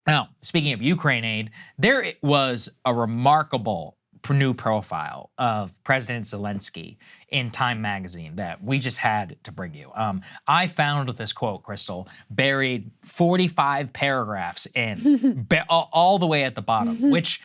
Now, speaking of Ukraine aid, there was a remarkable new profile of President Zelensky in Time magazine that we just had to bring you. I found this quote, Krystal, buried 45 paragraphs in, all the way at the bottom, which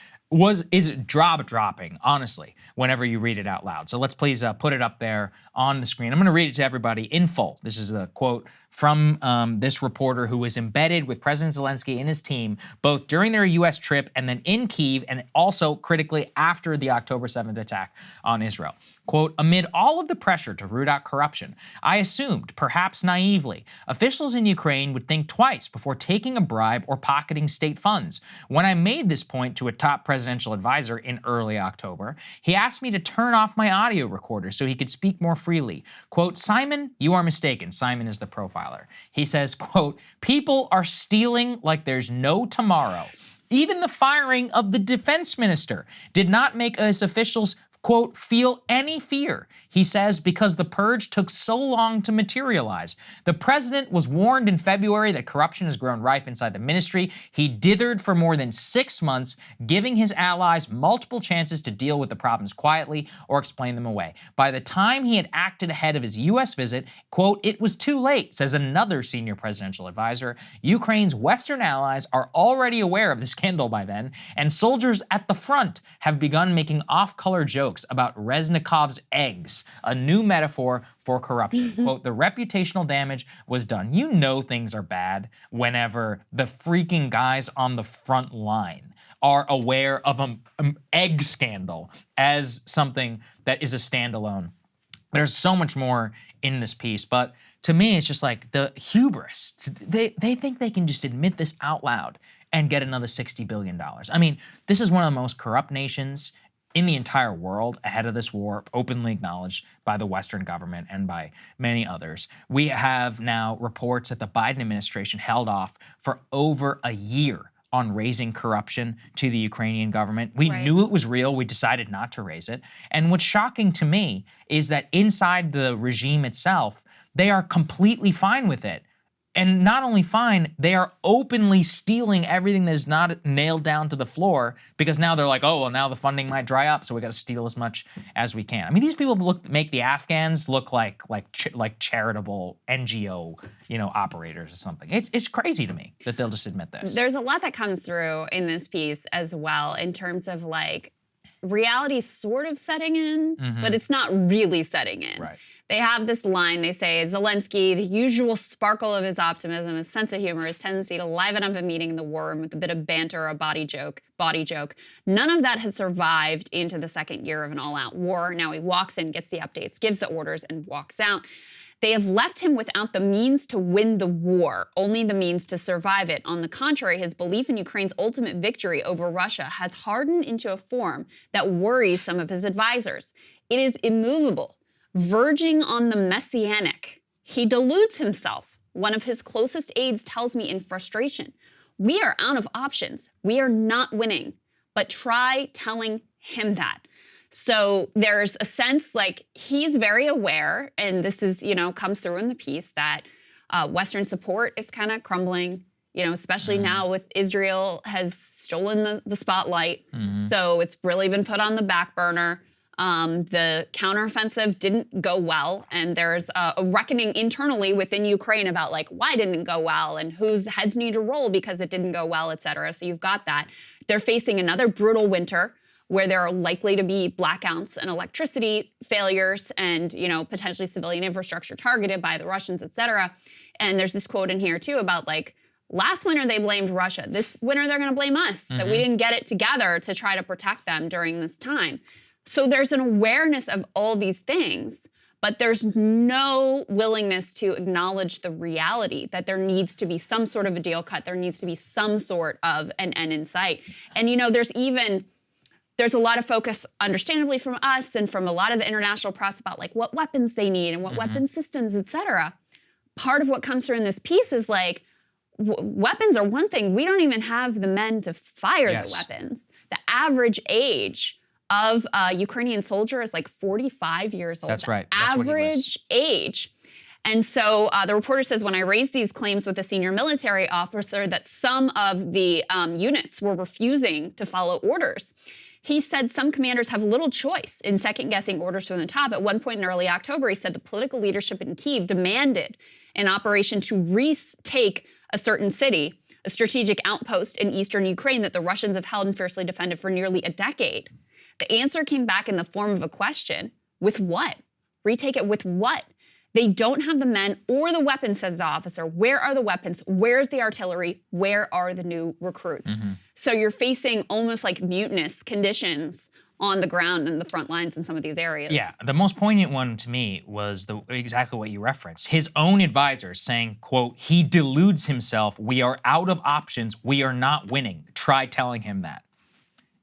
is jaw-dropping, honestly, whenever you read it out loud. So let's please put it up there on the screen. I'm going to read it to everybody in full. This is a quote from this reporter who was embedded with President Zelensky and his team, both during their U.S. trip and then in Kyiv, and also critically after the October 7th attack on Israel. Quote, amid all of the pressure to root out corruption, I assumed, perhaps naively, officials in Ukraine would think twice before taking a bribe or pocketing state funds. When I made this point to a top presidential advisor in early October, he asked me to turn off my audio recorder so he could speak more freely. Quote, Simon, you are mistaken. Simon is the profiler. He says, quote, people are stealing like there's no tomorrow. Even the firing of the defense minister did not make us officials, quote, feel any fear. He says because the purge took so long to materialize. The president was warned in February that corruption has grown rife inside the ministry. He dithered for more than 6 months, giving his allies multiple chances to deal with the problems quietly or explain them away. By the time he had acted ahead of his U.S. visit, quote, it was too late, says another senior presidential advisor. Ukraine's Western allies are already aware of the scandal by then, and soldiers at the front have begun making off-color jokes about Reznikov's eggs, a new metaphor for corruption. Quote, the reputational damage was done. You know things are bad whenever the freaking guys on the front line are aware of an egg scandal as something that is a standalone. There's so much more in this piece, but to me, it's just like the hubris. They think they can just admit this out loud and get another $60 billion. I mean, this is one of the most corrupt nations in the entire world ahead of this war, openly acknowledged by the Western government and by many others. We have now reports that the Biden administration held off for over a year on raising corruption to the Ukrainian government. We knew it was real. We decided not to raise it. And what's shocking to me is that inside the regime itself, they are completely fine with it. And not only fine, they are openly stealing everything that is not nailed down to the floor because now they're like, oh, well, now the funding might dry up, so we got to steal as much as we can. I mean, these people make the Afghans look like charitable NGO, operators or something. It's crazy to me that they'll just admit this. There's a lot that comes through in this piece as well in terms of like reality sort of setting in, but it's not really setting in. Right. They have this line, they say, Zelensky, the usual sparkle of his optimism, his sense of humor, his tendency to liven up a meeting in the war room with a bit of banter or a body joke. None of that has survived into the second year of an all-out war. Now he walks in, gets the updates, gives the orders, and walks out. They have left him without the means to win the war, only the means to survive it. On the contrary, his belief in Ukraine's ultimate victory over Russia has hardened into a form that worries some of his advisors. It is immovable, verging on the messianic. He deludes himself. One of his closest aides tells me in frustration, we are out of options. We are not winning, but try telling him that. So there's a sense like he's very aware, and this is, comes through in the piece, that Western support is kind of crumbling, especially now with Israel has stolen the spotlight. So it's really been put on the back burner. The counteroffensive didn't go well, and there's a reckoning internally within Ukraine about like why didn't it go well and whose heads need to roll because it didn't go well, et cetera. So you've got that. They're facing another brutal winter where there are likely to be blackouts and electricity failures and, potentially civilian infrastructure targeted by the Russians, et cetera. And there's this quote in here too about like, last winter they blamed Russia. This winter they're gonna blame us, that we didn't get it together to try to protect them during this time. So there's an awareness of all these things, but there's no willingness to acknowledge the reality that there needs to be some sort of a deal cut. There needs to be some sort of an end in sight. And there's a lot of focus, understandably, from us and from a lot of the international press about like what weapons they need and what weapon systems, et cetera. Part of what comes through in this piece is like, weapons are one thing. We don't even have the men to fire the weapons. The average age of a Ukrainian soldier is like 45 years old. That's right. Average age. And so the reporter says, when I raised these claims with a senior military officer that some of the units were refusing to follow orders, he said some commanders have little choice in second-guessing orders from the top. At one point in early October, he said the political leadership in Kyiv demanded an operation to retake a certain city, a strategic outpost in eastern Ukraine that the Russians have held and fiercely defended for nearly a decade. The answer came back in the form of a question. With what? Retake it with what? They don't have the men or the weapons, says the officer. Where are the weapons? Where's the artillery? Where are the new recruits? So you're facing almost like mutinous conditions on the ground and the front lines in some of these areas. Yeah, the most poignant one to me was exactly what you referenced. His own advisors saying, quote, he deludes himself. We are out of options. We are not winning. Try telling him that.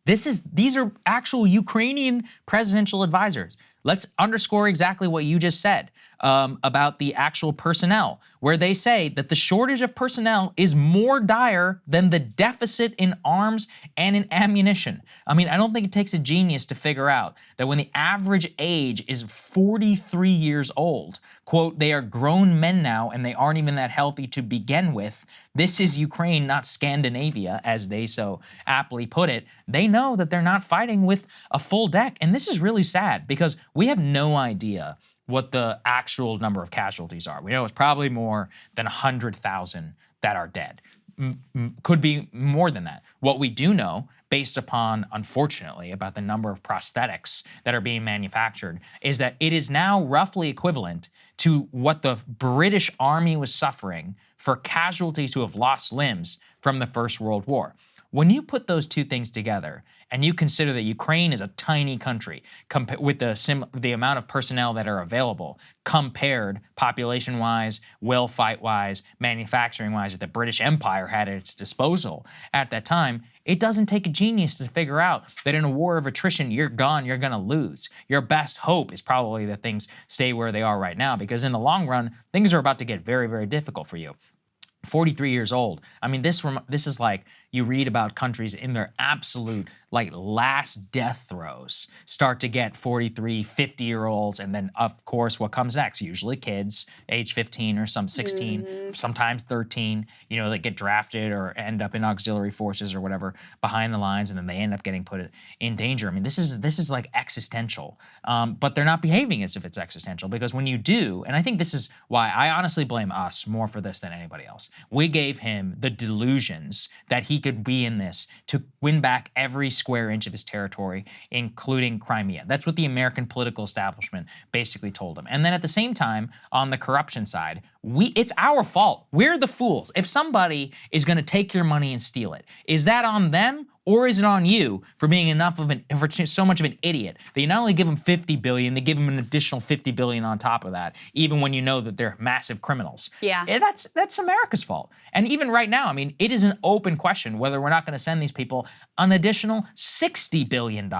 These are actual Ukrainian presidential advisors. Let's underscore exactly what you just said about the actual personnel, where they say that the shortage of personnel is more dire than the deficit in arms and in ammunition. I mean, I don't think it takes a genius to figure out that when the average age is 43 years old, quote, they are grown men now and they aren't even that healthy to begin with. This is Ukraine, not Scandinavia, as they so aptly put it. They know that they're not fighting with a full deck. And this is really sad because we have no idea what the actual number of casualties are. We know it's probably more than 100,000 that are dead. Could be more than that. What we do know, based upon, unfortunately, about the number of prosthetics that are being manufactured, is that it is now roughly equivalent to what the British Army was suffering for casualties who have lost limbs from the First World War. When you put those two things together and you consider that Ukraine is a tiny country with the amount of personnel that are available compared population-wise, will fight-wise, manufacturing-wise that the British Empire had at its disposal at that time, it doesn't take a genius to figure out that in a war of attrition, you're gone, you're going to lose. Your best hope is probably that things stay where they are right now because in the long run, things are about to get very, very difficult for you. 43 years old. I mean, this is like you read about countries in their absolute like last death throes start to get 43, 50-year-olds, and then of course what comes next? Usually kids, age 15 or some 16, sometimes 13, you know, that get drafted or end up in auxiliary forces or whatever behind the lines, and then they end up getting put in danger. I mean, this is like existential, but they're not behaving as if it's existential because when you do, and I think this is why I honestly blame us more for this than anybody else. We gave him the delusions that he could be in this to win back every square inch of his territory, including Crimea. That's what the American political establishment basically told him. And then at the same time, on the corruption side, it's our fault. We're the fools. If somebody is going to take your money and steal it, is that on them? Or is it on you for being so much of an idiot that you not only give them $50 billion, they give them an additional $50 billion on top of that, even when you know that they're massive criminals? Yeah. That's America's fault. And even right now, I mean, it is an open question whether we're not going to send these people an additional $60 billion.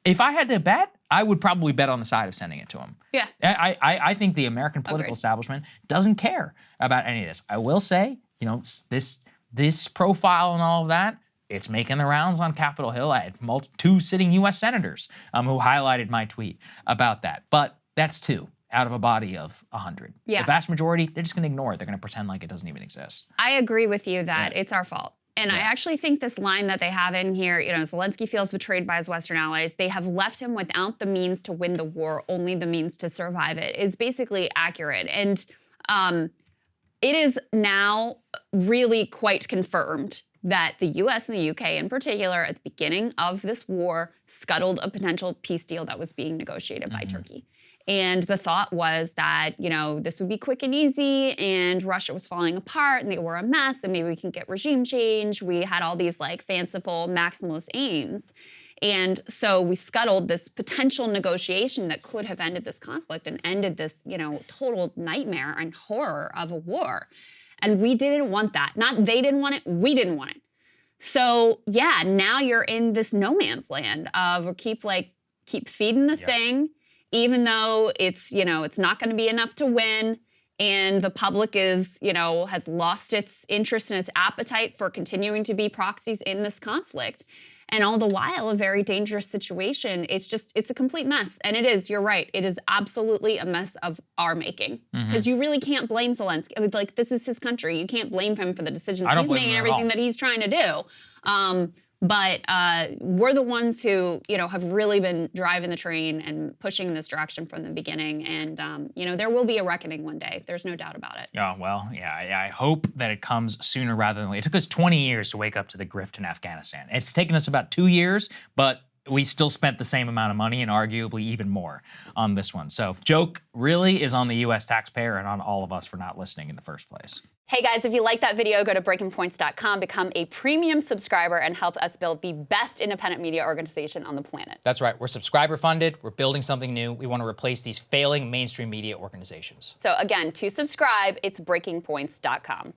If I had to bet, I would probably bet on the side of sending it to them. Yeah. I think the American political establishment doesn't care about any of this. I will say, you know, this profile and all of that, it's making the rounds on Capitol Hill. I had 2 sitting U.S. senators who highlighted my tweet about that. But that's 2 out of a body of 100. Yeah. The vast majority, they're just going to ignore it. They're going to pretend like it doesn't even exist. I agree with you that it's our fault. And I actually think this line that they have in here, you know, Zelensky feels betrayed by his Western allies. They have left him without the means to win the war, only the means to survive it, is basically accurate. And it is now really quite confirmed that the US and the UK in particular at the beginning of this war scuttled a potential peace deal that was being negotiated by Turkey. And the thought was that, you know, this would be quick and easy and Russia was falling apart and they were a mess and maybe we can get regime change. We had all these like fanciful maximalist aims. And so we scuttled this potential negotiation that could have ended this conflict and ended this, you know, total nightmare and horror of a war. And we didn't want that. Not they didn't want it, we didn't want it. So yeah, now you're in this no man's land of keep feeding the thing, even though it's, you know, it's not going to be enough to win. and the public is, has lost its interest and its appetite for continuing to be proxies in this conflict. And all the while, a very dangerous situation. It's a complete mess. And it is, you're right, it is absolutely a mess of our making. Because you really can't blame Zelensky. I mean, like, this is his country. You can't blame him for the decisions he's making and everything that he's trying to do. But we're the ones who, have really been driving the train and pushing in this direction from the beginning. And, there will be a reckoning one day. There's no doubt about it. Oh, well, yeah, I hope that it comes sooner rather than later. It took us 20 years to wake up to the grift in Afghanistan. It's taken us about 2 years, but we still spent the same amount of money and arguably even more on this one. So joke really is on the U.S. taxpayer and on all of us for not listening in the first place. Hey guys, if you like that video, go to breakingpoints.com, become a premium subscriber, and help us build the best independent media organization on the planet. That's right. We're subscriber funded. We're building something new. We want to replace these failing mainstream media organizations. So again, to subscribe, it's breakingpoints.com.